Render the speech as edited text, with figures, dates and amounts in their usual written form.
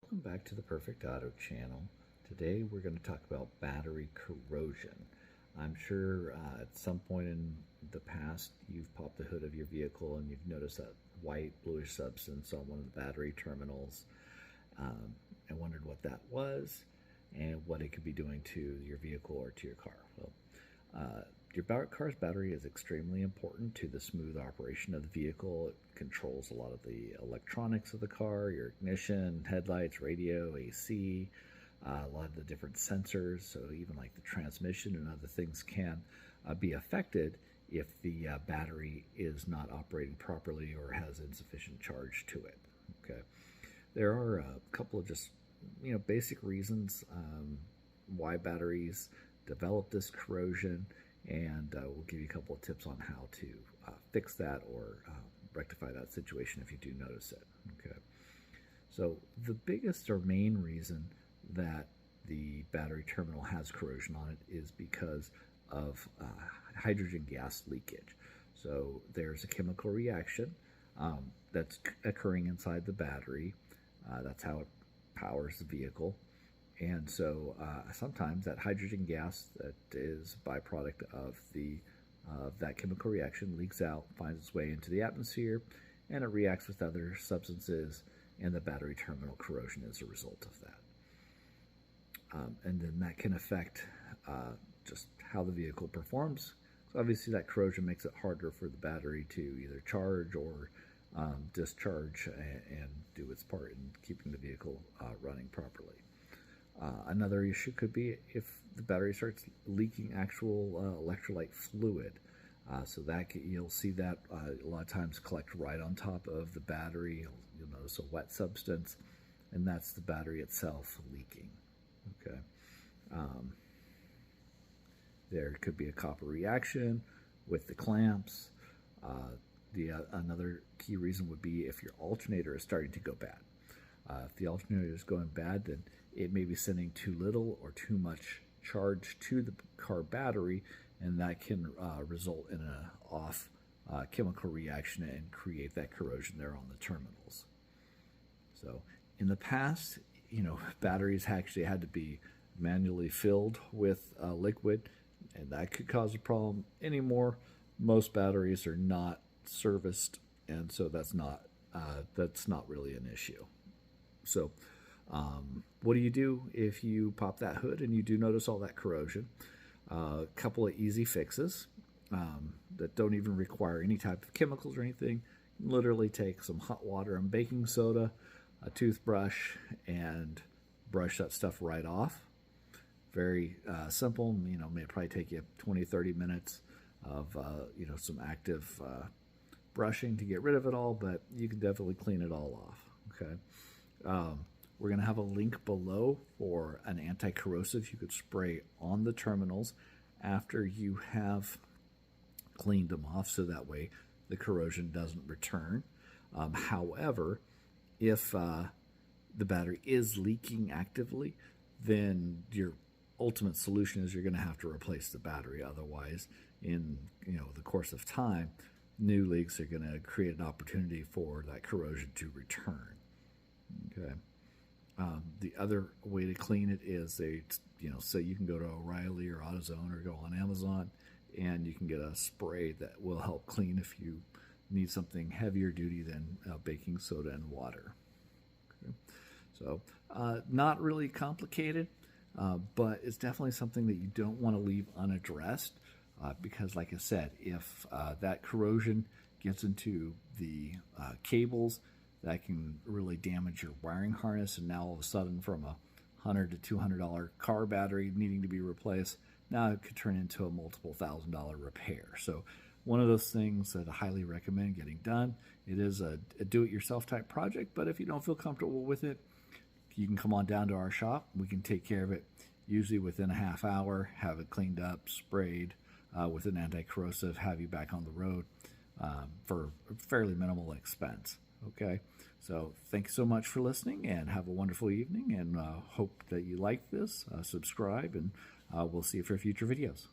Welcome back to the Perfect Auto channel. Today we're going to talk about battery corrosion. I'm sure at some point in the past you've popped the hood of your vehicle and you've noticed that white bluish substance on one of the battery terminals and wondered what that was and what it could be doing to your vehicle or to your car. Well, your car's battery is extremely important to the smooth operation of the vehicle. It controls a lot of the electronics of the car, your ignition, headlights, radio, AC, a lot of the different sensors. So even like the transmission and other things can be affected if the battery is not operating properly or has insufficient charge to it. Okay, there are a couple of just basic reasons why batteries develop this corrosion, and we'll give you a couple of tips on how to fix that or rectify that situation if you do notice it. Okay, so the biggest or main reason that the battery terminal has corrosion on it is because of hydrogen gas leakage. So there's a chemical reaction that's occurring inside the battery. That's how it powers the vehicle. And so sometimes that hydrogen gas that is a byproduct of that chemical reaction leaks out, finds its way into the atmosphere, and it reacts with other substances, and the battery terminal corrosion is a result of that. And then that can affect just how the vehicle performs. So obviously that corrosion makes it harder for the battery to either charge or discharge and do its part in keeping the vehicle running properly. Another issue could be if the battery starts leaking actual electrolyte fluid. So that you'll see that a lot of times collect right on top of the battery. You'll notice a wet substance, and that's the battery itself leaking. Okay. There could be a copper reaction with the clamps. Another key reason would be if your alternator is starting to go bad. If the alternator is going bad, then it may be sending too little or too much charge to the car battery, and that can result in an off chemical reaction and create that corrosion there on the terminals. So in the past, batteries actually had to be manually filled with liquid, and that could cause a problem. Anymore, most batteries are not serviced, and so that's not really an issue. So what do you do if you pop that hood and you do notice all that corrosion? A couple of easy fixes that don't even require any type of chemicals or anything. Literally take some hot water and baking soda, a toothbrush, and brush that stuff right off. Very simple. May probably take you 20-30 minutes of some active brushing to get rid of it all, but you can definitely clean it all off. Okay. We're going to have a link below for an anti-corrosive you could spray on the terminals after you have cleaned them off, so that way the corrosion doesn't return. However, if the battery is leaking actively, then your ultimate solution is you're going to have to replace the battery. Otherwise, in the course of time, new leaks are going to create an opportunity for that corrosion to return. Okay. The other way to clean it is so you can go to O'Reilly or AutoZone or go on Amazon, and you can get a spray that will help clean if you need something heavier duty than baking soda and water. Okay. So not really complicated, but it's definitely something that you don't want to leave unaddressed because, like I said, if that corrosion gets into the cables, that can really damage your wiring harness, and now all of a sudden from a $100 to $200 car battery needing to be replaced, now it could turn into a multiple $1,000 repair. So one of those things that I highly recommend getting done. It is a do-it-yourself type project, but if you don't feel comfortable with it, you can come on down to our shop. We can take care of it usually within a half hour, have it cleaned up, sprayed with an anti-corrosive, have you back on the road for fairly minimal expense. Okay, so thank you so much for listening, and have a wonderful evening, and hope that you like this. Subscribe, and we'll see you for future videos.